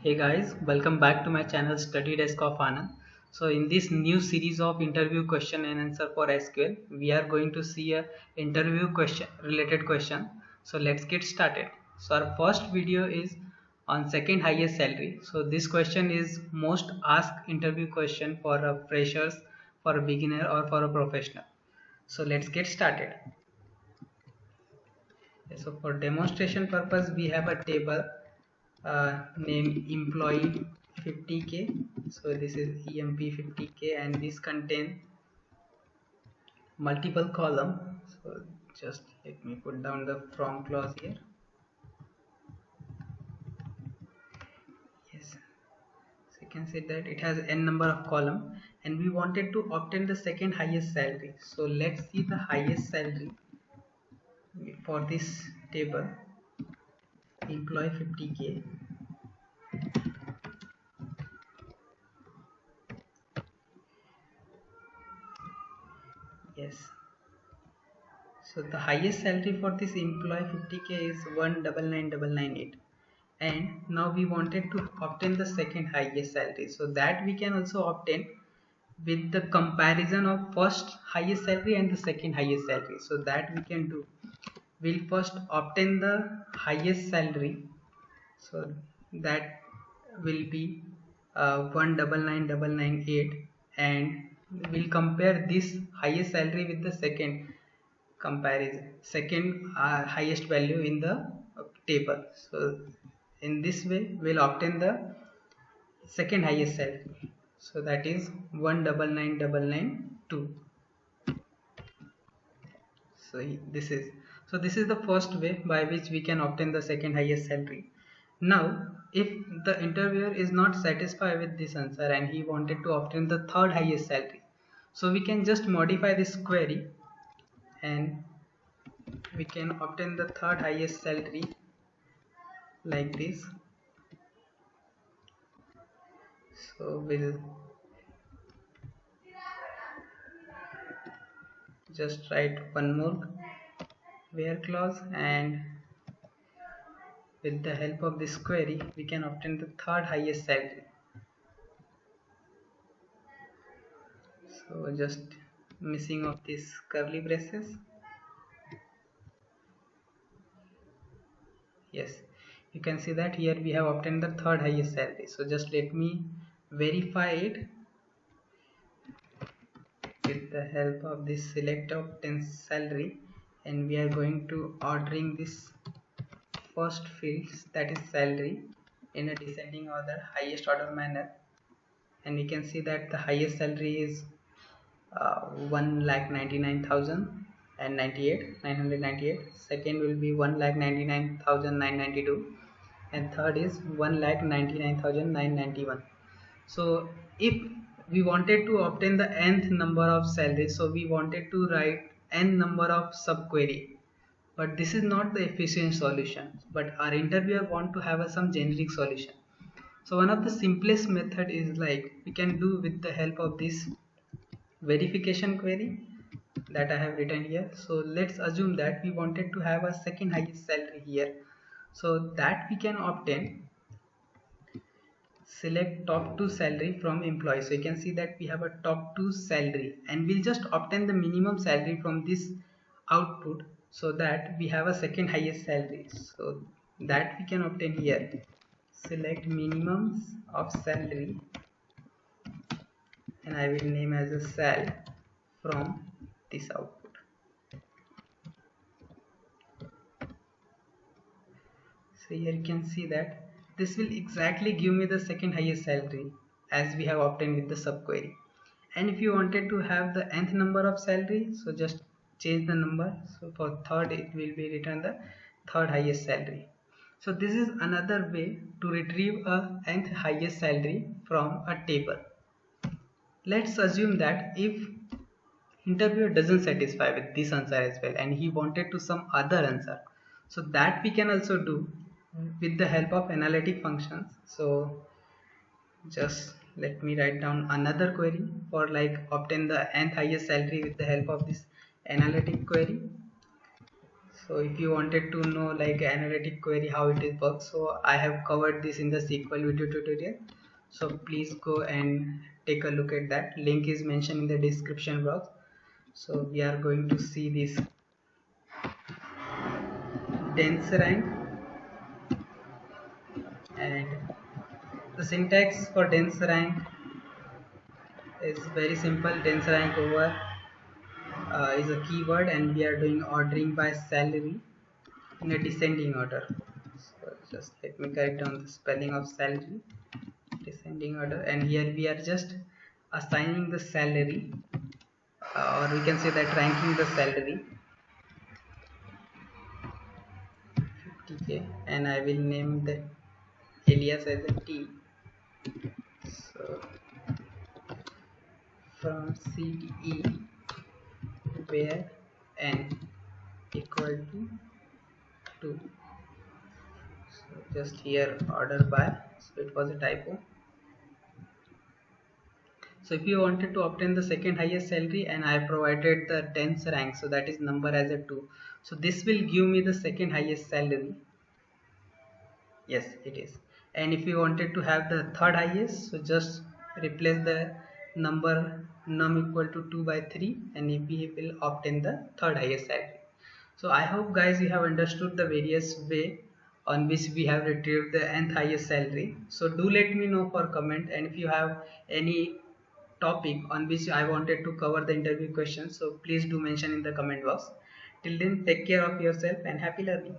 Hey guys, welcome back to my channel Study Desk of Anand. So in this new series of interview question and answer for SQL, we are going to see a interview question related question. So let's get started. So our first video is on second highest salary. So this question is most asked interview question for a freshers, for a beginner or for a professional. So let's get started. So for demonstration purpose, we have a table name employee 50k. So this is emp 50k and this contain multiple column. So just let me put down the from clause here. Yes, so you can see that it has n number of column and we wanted to obtain the second highest salary. So let's see the highest salary for this table employee 50k. Yes, so the highest salary for this employee 50k is 199,998, and now we wanted to obtain the second highest salary, so that we can also obtain with the comparison of first highest salary and the second highest salary. So that we can do, we'll first obtain the highest salary, so that will be 199,998, and we'll compare this highest salary with the second comparison, second highest value in the table. So in this way we'll obtain the second highest salary, so that is 199,992. So this is the first way by which we can obtain the second highest salary. Now if the interviewer is not satisfied with this answer and he wanted to obtain the third highest salary, so we can just modify this query and we can obtain the third highest salary like this. So we'll just write one more where clause, and with the help of this query we can obtain the third highest salary. So just missing of these curly braces. Yes, you can see that here we have obtained the third highest salary. So just let me verify it with the help of this select obtain salary, and we are going to ordering this first fields, that is salary, in a descending order, highest order manner, and we can see that the highest salary is 1,99,998. Second will be 1,99,992, and third is 1,99,991. So if we wanted to obtain the nth number of salary, so we wanted to write n number of subquery, but this is not the efficient solution, but our interviewer want to have some generic solution. So one of the simplest method is like we can do with the help of this verification query that I have written here. So let's assume that we wanted to have a second highest salary here, so that we can obtain select top 2 salary from employee. So you can see that we have a top 2 salary, and we'll just obtain the minimum salary from this output, so that we have a second highest salary. So that we can obtain here, select minimums of salary, and I will name as a sal from this output. So here you can see that this will exactly give me the second highest salary as we have obtained with the subquery. And if you wanted to have the nth number of salary, so just change the number. So for third it will be written the third highest salary. So this is another way to retrieve a nth highest salary from a table. Let's assume that if interviewer doesn't satisfy with this answer as well and he wanted to some other answer, so that we can also do with the help of analytic functions. So just let me write down another query for like obtain the nth highest salary with the help of this analytic query. So if you wanted to know like analytic query how it is works, so I have covered this in the SQL video tutorial. So please go and take a look at that. Link is mentioned in the description box. So we are going to see this dense rank, and the syntax for dense rank is very simple. Dense rank over is a keyword, and we are doing ordering by salary in a descending order. So just let me correct down the spelling of salary, descending order, and here we are just assigning the salary, or we can say that ranking the salary 50k, and I will name the alias as a T. So from CTE where n equal to 2. So just here order by, so it was a typo. So if you wanted to obtain the second highest salary, and I provided the dense rank, so that is number as a 2, so this will give me the second highest salary. Yes, it is. And if you wanted to have the third highest, so just replace the number num equal to 2 by 3, and we will obtain the third highest salary. So I hope guys you have understood the various way on which we have retrieved the nth highest salary. So do let me know for comment, and if you have any topic on which I wanted to cover the interview questions, so please do mention in the comment box. Till then, take care of yourself and happy learning.